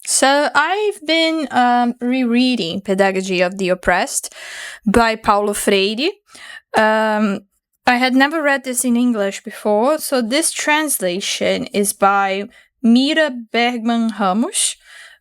So I've been rereading Pedagogy of the Oppressed by Paulo Freire. I had never read this in English before, so this translation is by Mira Bergman Ramos,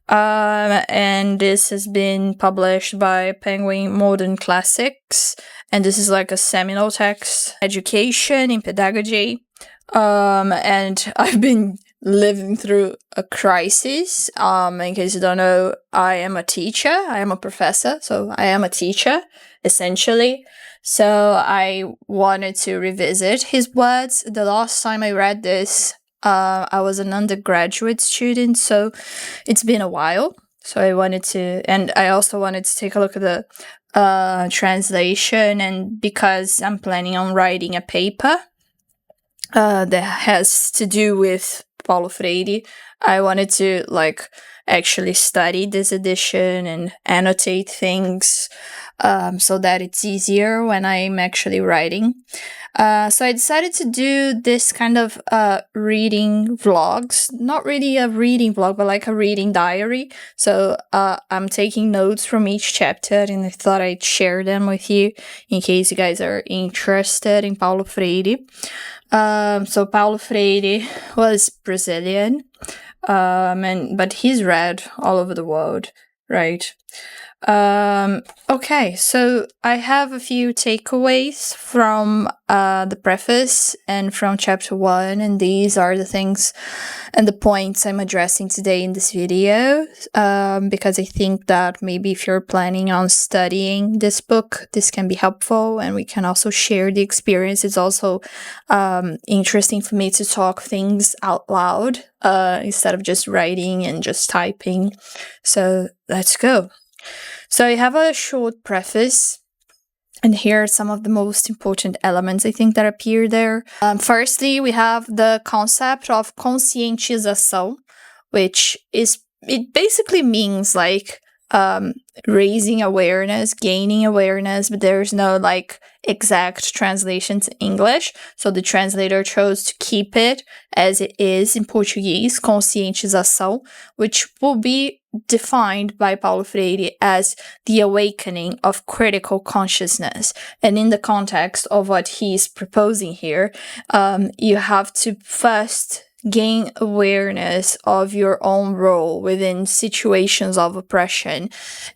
and this has been published by Penguin Modern Classics, and this is like a seminal text, education in pedagogy. And I've been living through a crisis. In case you don't know, I am a teacher. I am a professor, so I am a teacher, essentially. So I wanted to revisit his words. The last time I read this, I was an undergraduate student, so it's been a while. So I wanted to, and I also wanted to take a look at the translation, and because I'm planning on writing a paper that has to do with Paulo Freire, I wanted to actually study this edition and annotate things so that it's easier when I'm actually writing. So I decided to do this kind of reading vlogs, not really a reading vlog, but like a reading diary. So I'm taking notes from each chapter, and I thought I'd share them with you in case you guys are interested in Paulo Freire. So Paulo Freire was Brazilian, but he's read all over the world, right? Okay, so I have a few takeaways from the preface and from chapter 1, and these are the things and the points I'm addressing today in this video, because I think that maybe if you're planning on studying this book, this can be helpful, and we can also share the experience. It's also interesting for me to talk things out loud instead of just writing and just typing. So let's go. So I have a short preface, and here are some of the most important elements I think that appear there. Firstly, we have the concept of conscientização, which it basically means raising awareness, gaining awareness, but there's no exact translation to English. So the translator chose to keep it as it is in Portuguese, conscientização, which will be defined by Paulo Freire as the awakening of critical consciousness. And in the context of what he's proposing here, you have to first gain awareness of your own role within situations of oppression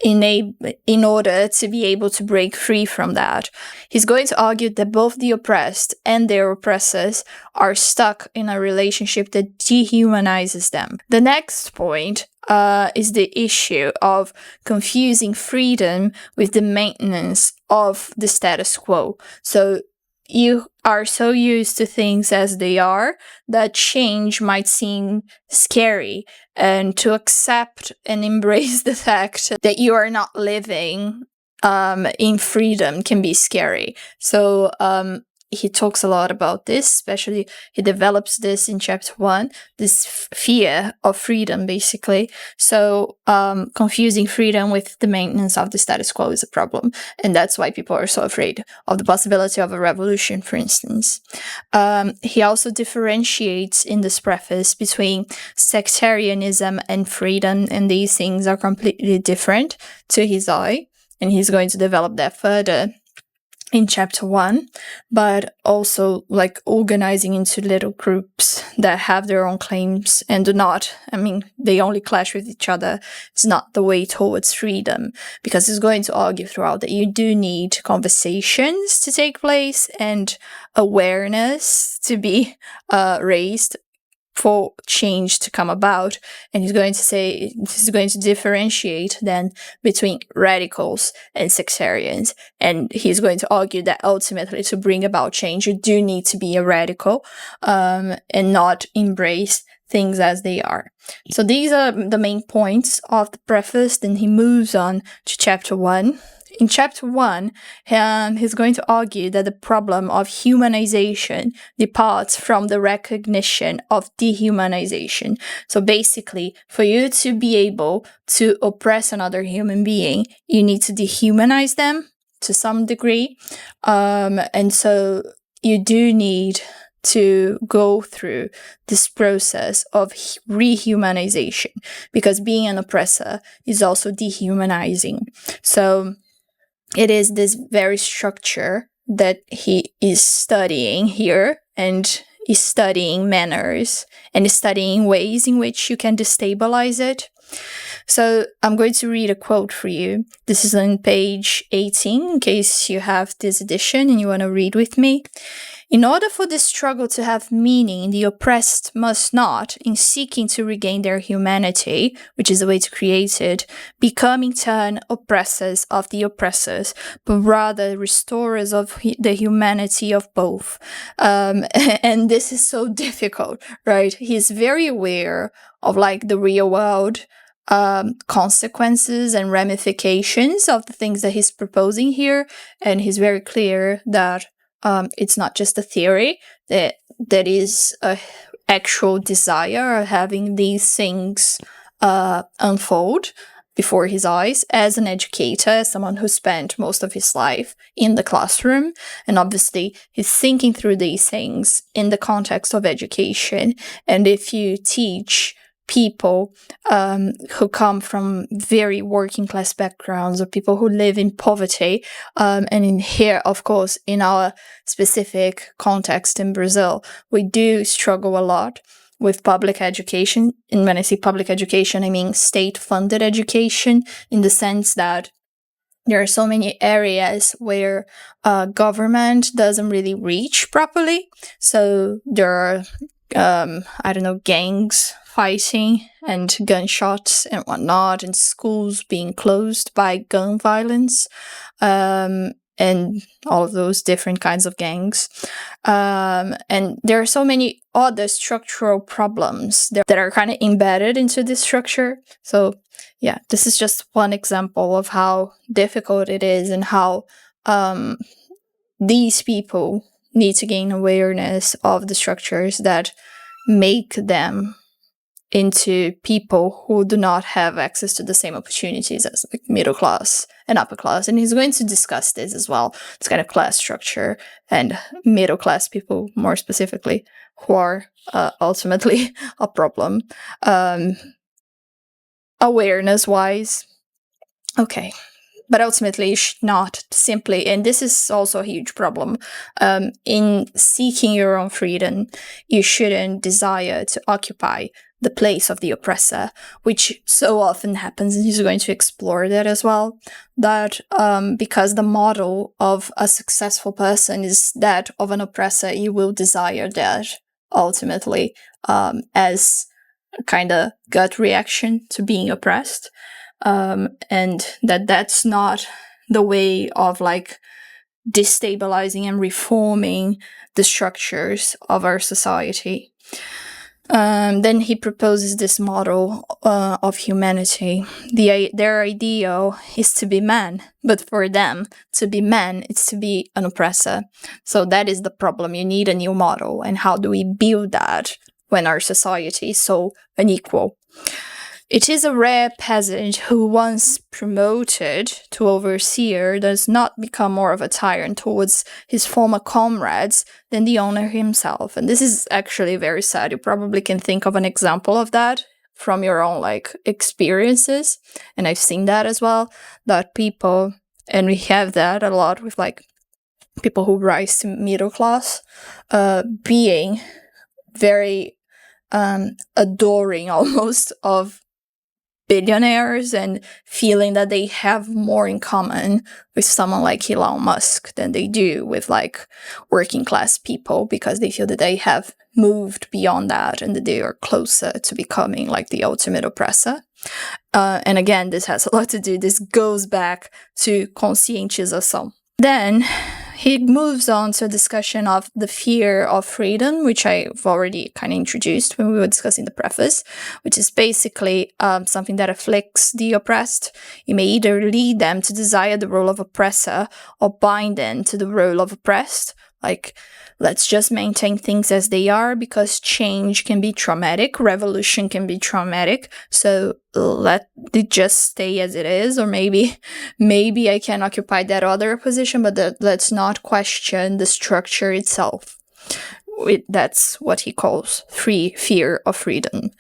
in order to be able to break free from that. He's going to argue that both the oppressed and their oppressors are stuck in a relationship that dehumanizes them. The next point is the issue of confusing freedom with the maintenance of the status quo. So you are so used to things as they are that change might seem scary, and to accept and embrace the fact that you are not living in freedom can be scary. So he talks a lot about this, especially he develops this in chapter 1, this fear of freedom, basically. So confusing freedom with the maintenance of the status quo is a problem, and that's why people are so afraid of the possibility of a revolution, for instance. He also differentiates in this preface between sectarianism and freedom, and these things are completely different to his eye, and he's going to develop that further in chapter 1, but also organizing into little groups that have their own claims and they only clash with each other. It's not the way towards freedom, because he's going to argue throughout that you do need conversations to take place and awareness to be raised for change to come about. And he's going to differentiate then between radicals and sectarians. And he's going to argue that ultimately to bring about change, you do need to be a radical and not embrace things as they are. So these are the main points of the preface. Then he moves on to chapter 1. In chapter 1, he's going to argue that the problem of humanization departs from the recognition of dehumanization. So basically, for you to be able to oppress another human being, you need to dehumanize them to some degree. And so you do need to go through this process of rehumanization, because being an oppressor is also dehumanizing. So it is this very structure that he is studying here, and is studying manners and is studying ways in which you can destabilize it. So I'm going to read a quote for you. This is on page 18, in case you have this edition and you want to read with me. In order for this struggle to have meaning, the oppressed must not, in seeking to regain their humanity, which is the way to create it, become in turn oppressors of the oppressors, but rather restorers of the humanity of both. And this is so difficult, right? He's very aware of like the real world consequences and ramifications of the things that he's proposing here, and he's very clear that it's not just a theory, that is a actual desire of having these things unfold before his eyes as an educator, as someone who spent most of his life in the classroom. And obviously he's thinking through these things in the context of education. And if you teach people who come from very working class backgrounds, or people who live in poverty, and in here, of course, in our specific context in Brazil, we do struggle a lot with public education. And when I say public education, I mean state-funded education, in the sense that there are so many areas where government doesn't really reach properly. So there are, gangs fighting and gunshots and whatnot, and schools being closed by gun violence, and all of those different kinds of gangs. And there are so many other structural problems that are kind of embedded into this structure. So yeah, this is just one example of how difficult it is, and how these people need to gain awareness of the structures that make them into people who do not have access to the same opportunities as like middle class and upper class. And he's going to discuss this as well, this kind of class structure and middle class people more specifically, who are ultimately a problem, awareness wise. Okay. But ultimately, you should not simply, and this is also a huge problem, in seeking your own freedom, you shouldn't desire to occupy the place of the oppressor, which so often happens, and he's going to explore that as well, that because the model of a successful person is that of an oppressor, you will desire that ultimately as a kind of gut reaction to being oppressed. And that's not the way of like destabilizing and reforming the structures of our society. Then he proposes this model of humanity. Their ideal is to be man, but for them, to be man is to be an oppressor. So that is the problem. You need a new model. And how do we build that when our society is so unequal? It is a rare peasant who, once promoted to overseer, does not become more of a tyrant towards his former comrades than the owner himself. And this is actually very sad. You probably can think of an example of that from your own like experiences. And I've seen that as well, that people, and we have that a lot with like people who rise to middle class, being very adoring almost of billionaires, and feeling that they have more in common with someone like Elon Musk than they do with like working class people, because they feel that they have moved beyond that and that they are closer to becoming like the ultimate oppressor. And again, this has a lot to do, this goes back to conscientização. Then he moves on to a discussion of the fear of freedom, which I've already kind of introduced when we were discussing the preface, which is basically something that afflicts the oppressed. It may either lead them to desire the role of oppressor or bind them to the role of oppressed. Like, let's just maintain things as they are because change can be traumatic, revolution can be traumatic, so let it just stay as it is, or maybe I can occupy that other position, but let's not question the structure itself. that's what he calls fear of freedom.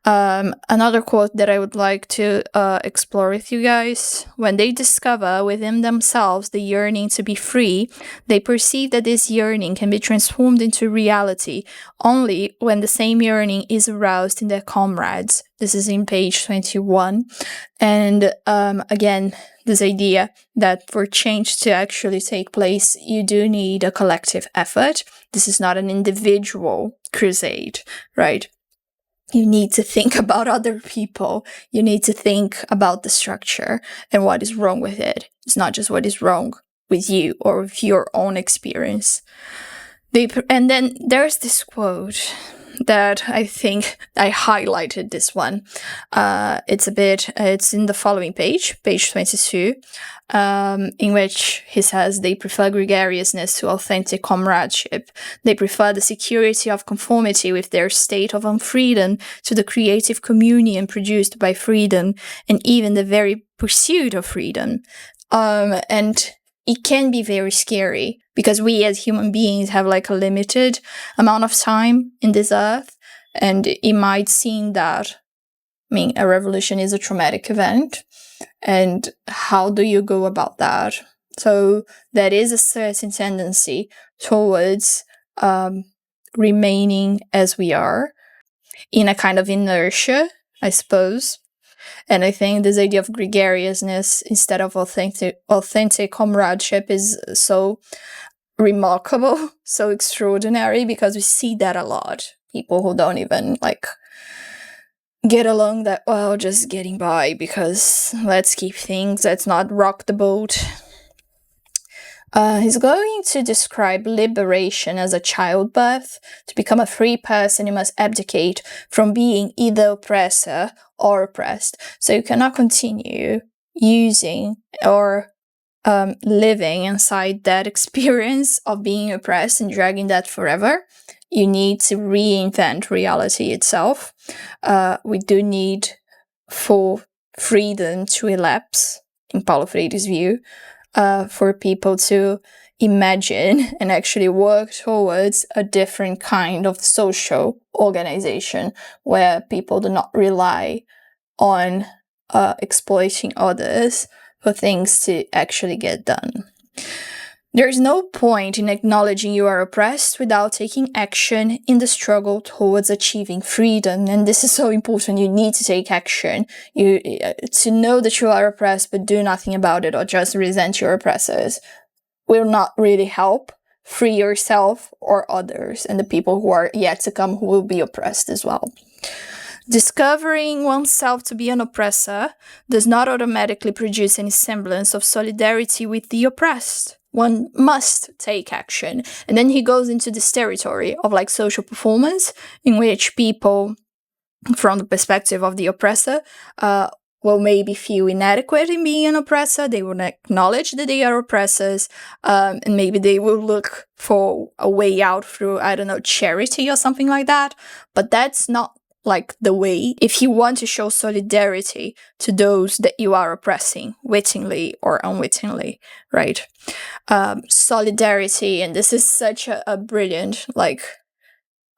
Another quote that I would like to explore with you guys: when they discover within themselves the yearning to be free, they perceive that this yearning can be transformed into reality only when the same yearning is aroused in their comrades. This is in page 21. And again, this idea that for change to actually take place, you do need a collective effort. This is not an individual crusade, right? You need to think about other people. You need to think about the structure and what is wrong with it. It's not just what is wrong with you or with your own experience. And then there's this quote that I think I highlighted this one. It's in the following page 22, in which he says they prefer gregariousness to authentic comradeship. They prefer the security of conformity with their state of unfreedom to the creative communion produced by freedom and even the very pursuit of freedom. And it can be very scary because we as human beings have like a limited amount of time in this earth, and it might seem that, a revolution is a traumatic event, and how do you go about that? So there is a certain tendency towards remaining as we are in a kind of inertia, I suppose. And I think this idea of gregariousness instead of authentic comradeship is so remarkable, so extraordinary, because we see that a lot. People who don't even get along that well, just getting by because let's not rock the boat. He's going to describe liberation as a childbirth. To become a free person, you must abdicate from being either oppressor or oppressed. So you cannot continue using or living inside that experience of being oppressed and dragging that forever. You need to reinvent reality itself. We do need for freedom to elapse, in Paulo Freire's view, for people to imagine and actually work towards a different kind of social organization where people do not rely on exploiting others for things to actually get done. There is no point in acknowledging you are oppressed without taking action in the struggle towards achieving freedom. And this is so important. You need to take action. To know that you are oppressed but do nothing about it or just resent your oppressors will not really help free yourself or others and the people who are yet to come who will be oppressed as well. Discovering oneself to be an oppressor does not automatically produce any semblance of solidarity with the oppressed. One must take action. And then he goes into this territory of social performance in which people, from the perspective of the oppressor, will maybe feel inadequate in being an oppressor. They will acknowledge that they are oppressors, and maybe they will look for a way out through, charity or something like that. But that's not the way if you want to show solidarity to those that you are oppressing, wittingly or unwittingly, right? Solidarity, and this is such a brilliant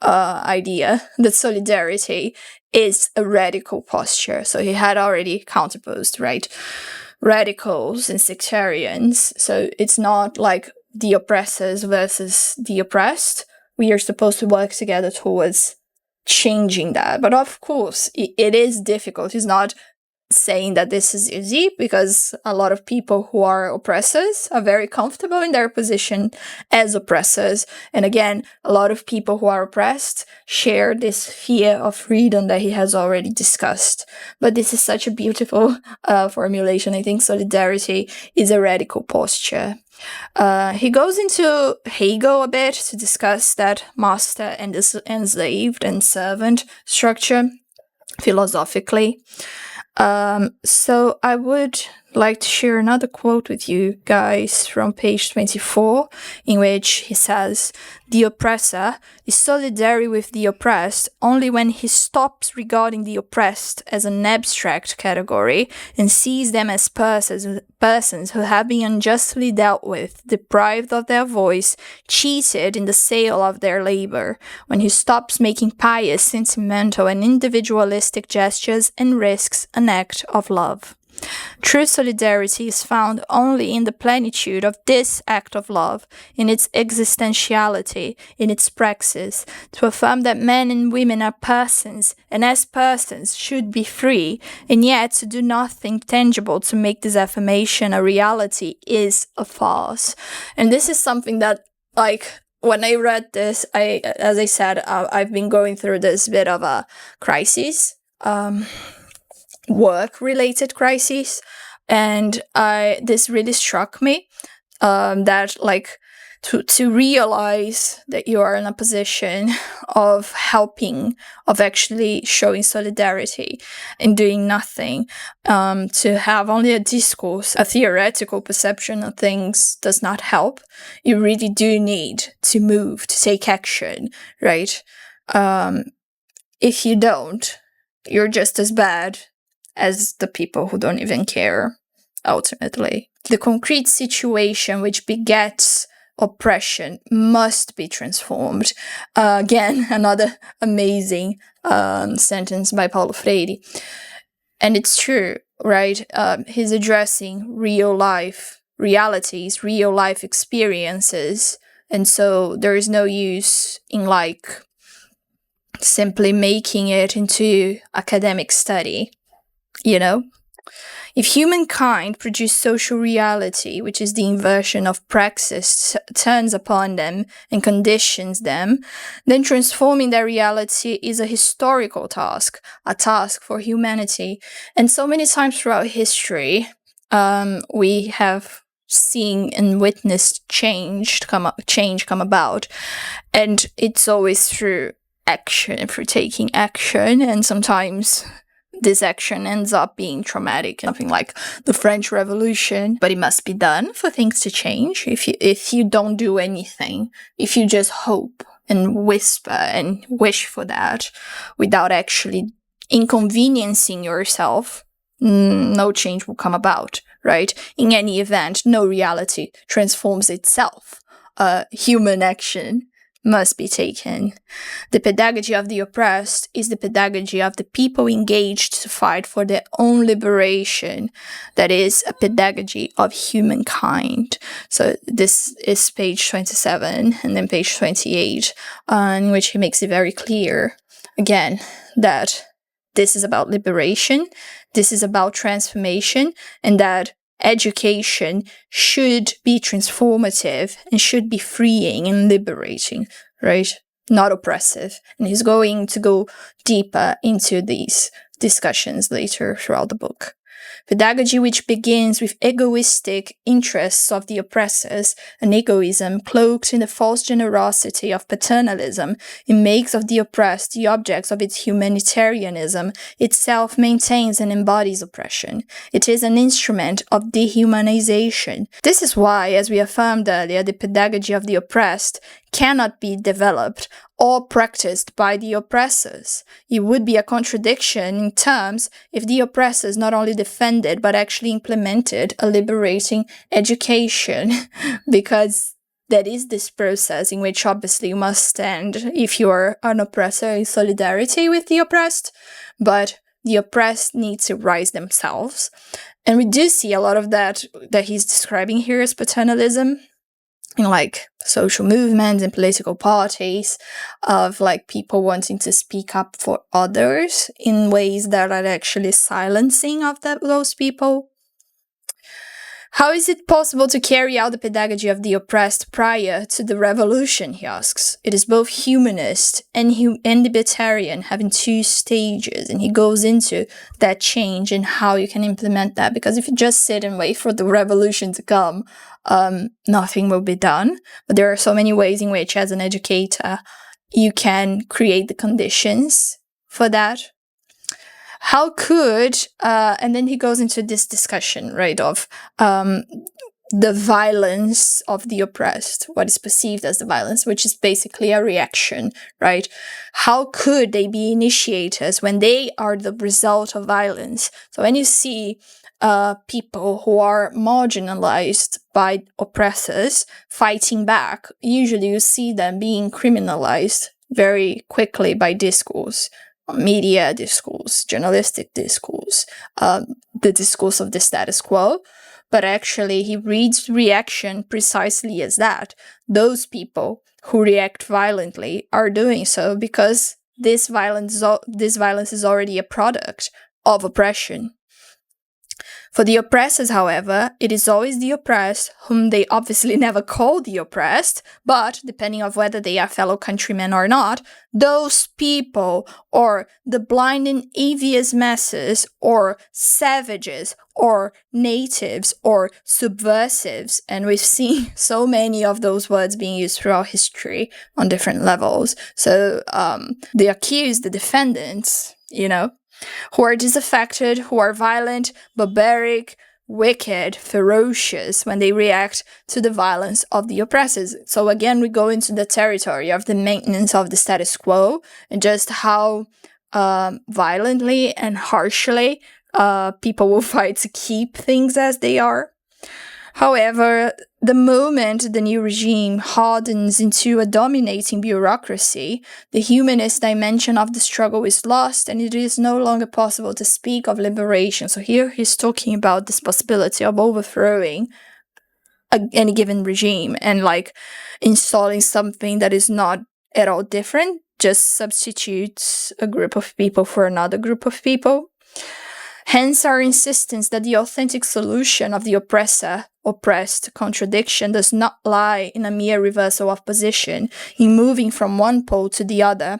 idea, that solidarity is a radical posture. So he had already counterposed, right? Radicals and sectarians. So it's not the oppressors versus the oppressed. We are supposed to work together towards changing that. But of course, it is difficult. He's not saying that this is easy, because a lot of people who are oppressors are very comfortable in their position as oppressors. And again, a lot of people who are oppressed share this fear of freedom that he has already discussed. But this is such a beautiful formulation. I think solidarity is a radical posture. He goes into Hegel a bit to discuss that master and enslaved and servant structure philosophically. So I would like to share another quote with you guys from page 24, in which he says, "The oppressor is solidary with the oppressed only when he stops regarding the oppressed as an abstract category and sees them as persons who have been unjustly dealt with, deprived of their voice, cheated in the sale of their labor, when he stops making pious, sentimental, and individualistic gestures and risks an act of love. True solidarity is found only in the plenitude of this act of love, in its existentiality, in its praxis, to affirm that men and women are persons, and as persons should be free, and yet to do nothing tangible to make this affirmation a reality is a farce." And this is something that, like, when I read this, as I said, I've been going through this bit of a crisis, work-related crisis, and this really struck me, that, like, to realize that you are in a position of helping, of actually showing solidarity and doing nothing, to have only a discourse, a theoretical perception of things does not help. You really do need to move, to take action, right? If you don't, you're just as bad as the people who don't even care, ultimately. The concrete situation which begets oppression must be transformed. Again, another amazing sentence by Paulo Freire. And it's true, right? He's addressing real life realities, real life experiences. And so there is no use in, like, simply making it into academic study. You know, if humankind produce social reality, which is the inversion of praxis, turns upon them and conditions them, then transforming their reality is a historical task, a task for humanity. And so many times throughout history, we have seen and witnessed change come about, and it's always through action, through taking action, and sometimes this action ends up being traumatic, something like the French Revolution, but it must be done for things to change. If you don't do anything, if you just hope and whisper and wish for that without actually inconveniencing yourself, no change will come about, right? In any event, no reality transforms itself. Human action must be taken. The pedagogy of the oppressed is the pedagogy of the people engaged to fight for their own liberation. That is a pedagogy of humankind. So this is page 27 and then page 28, in which he makes it very clear, again, that this is about liberation, this is about transformation, and that education should be transformative and should be freeing and liberating, right? Not oppressive. And he's going to go deeper into these discussions later throughout the book. Pedagogy which begins with egoistic interests of the oppressors, an egoism cloaked in the false generosity of paternalism, it makes of the oppressed the objects of its humanitarianism, itself maintains and embodies oppression. It is an instrument of dehumanization. This is why, as we affirmed earlier, the pedagogy of the oppressed cannot be developed or practiced by the oppressors. It would be a contradiction in terms if the oppressors not only defended but actually implemented a liberating education, because that is this process in which obviously you must stand, if you are an oppressor, in solidarity with the oppressed, but the oppressed need to rise themselves. And we do see a lot of that he's describing here as paternalism in, like, social movements and political parties, of, like, people wanting to speak up for others in ways that are actually silencing of those people. How is it possible to carry out the pedagogy of the oppressed prior to the revolution, he asks. It is both humanist and libertarian, having two stages, and he goes into that change and how you can implement that, because if you just sit and wait for the revolution to come, nothing will be done. But there are so many ways in which, as an educator, you can create the conditions for that. How could, and then he goes into this discussion, right, of the violence of the oppressed, what is perceived as the violence, which is basically a reaction, right? How could they be initiators when they are the result of violence? So when you see people who are marginalized by oppressors fighting back, usually you see them being criminalized very quickly by discourse, media discourse, journalistic discourse, the discourse of the status quo. But actually, he reads reaction precisely as that. Those people who react violently are doing so because this violence is already a product of oppression. For the oppressors, however, it is always the oppressed, whom they obviously never call the oppressed, but depending on whether they are fellow countrymen or not, those people, or the blind and avious masses, or savages, or natives, or subversives, and we've seen so many of those words being used throughout history on different levels. So the accused, the defendants, who are disaffected, who are violent, barbaric, wicked, ferocious when they react to the violence of the oppressors. So again, we go into the territory of the maintenance of the status quo and just how violently and harshly people will fight to keep things as they are. However, the moment the new regime hardens into a dominating bureaucracy, the humanist dimension of the struggle is lost and it is no longer possible to speak of liberation. So here he's talking about this possibility of overthrowing any given regime and installing something that is not at all different, just substitutes a group of people for another group of people. Hence our insistence that the authentic solution of the oppressed contradiction does not lie in a mere reversal of position, in moving from one pole to the other,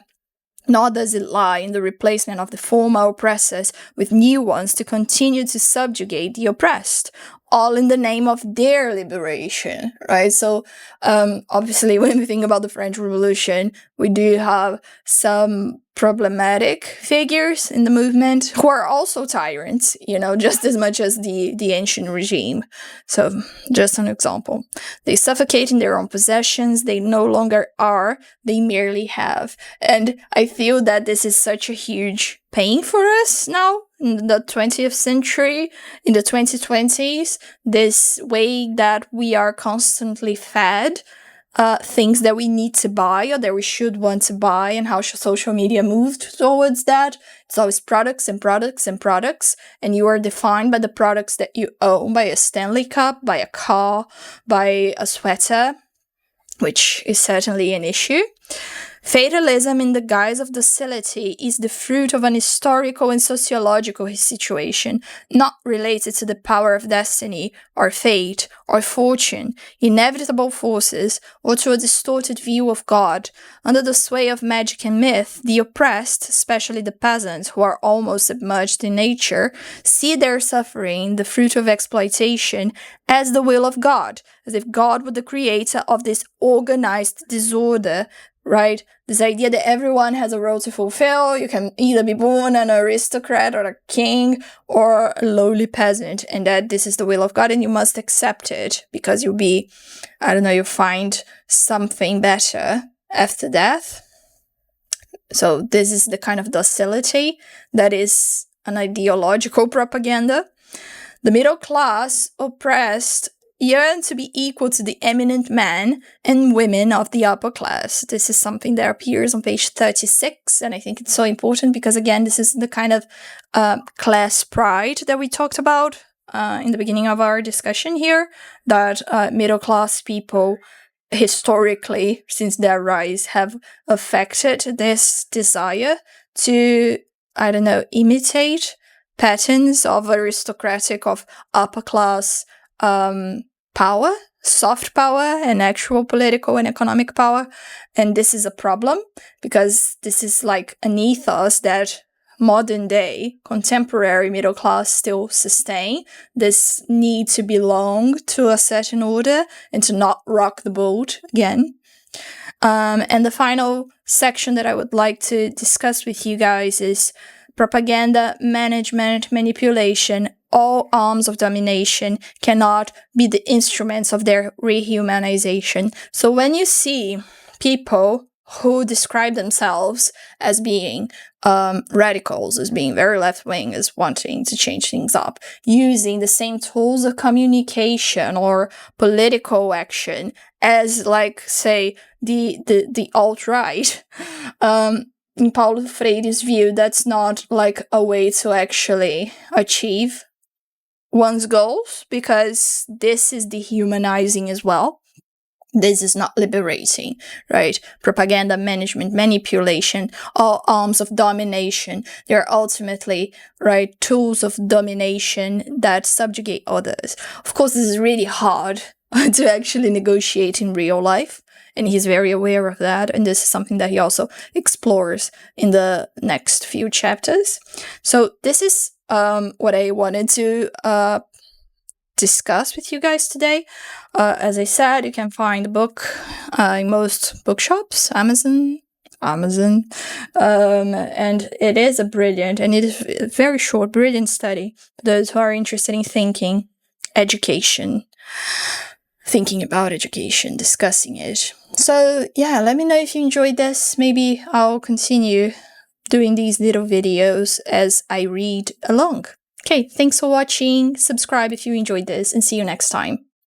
nor does it lie in the replacement of the former oppressors with new ones to continue to subjugate the oppressed, all in the name of their liberation, right? So obviously when we think about the French Revolution, we do have some problematic figures in the movement who are also tyrants, just as much as the ancient regime. So just an example. They suffocate in their own possessions. They no longer are, they merely have. And I feel that this is such a huge pain for us now in the 20th century, in the 2020s, this way that we are constantly fed things that we need to buy or that we should want to buy, and how social media moved towards that. It's always products and products and products, and you are defined by the products that you own, by a Stanley Cup, by a car, by a sweater, which is certainly an issue. Fatalism in the guise of docility is the fruit of an historical and sociological situation, not related to the power of destiny, or fate, or fortune, inevitable forces, or to a distorted view of God. Under the sway of magic and myth, the oppressed, especially the peasants who are almost submerged in nature, see their suffering, the fruit of exploitation, as the will of God, as if God were the creator of this organized disorder, right? This idea that everyone has a role to fulfill. You can either be born an aristocrat or a king or a lowly peasant, and that this is the will of God and you must accept it because you'll be, you'll find something better after death. So this is the kind of docility that is an ideological propaganda. The middle class, oppressed, yearn to be equal to the eminent men and women of the upper class. This is something that appears on page 36, and I think it's so important because, again, this is the kind of class pride that we talked about in the beginning of our discussion here, that middle-class people historically, since their rise, have affected this desire to, imitate patterns of aristocratic, of upper-class power, soft power, and actual political and economic power. And this is a problem because this is like an ethos that modern day, contemporary middle class still sustain. This need to belong to a certain order and to not rock the boat again. And the final section that I would like to discuss with you guys is propaganda, management, manipulation, all arms of domination cannot be the instruments of their rehumanization. So when you see people who describe themselves as being radicals, as being very left-wing, as wanting to change things up, using the same tools of communication or political action as, like, say, the alt-right, in Paulo Freire's view, that's not like a way to actually achieve one's goals, because this is dehumanizing as well. This is not liberating, right? Propaganda, management, manipulation, all arms of domination. They're ultimately, right, tools of domination that subjugate others. Of course, this is really hard to actually negotiate in real life, and he's very aware of that, and this is something that he also explores in the next few chapters. So this is what I wanted to discuss with you guys today. As I said, you can find the book in most bookshops, Amazon, and it is a brilliant, and it is a very short, brilliant study for those who are interested in thinking about education, discussing it. So yeah, let me know if you enjoyed this. Maybe I'll continue doing these little videos as I read along. Okay, thanks for watching, subscribe if you enjoyed this, and see you next time.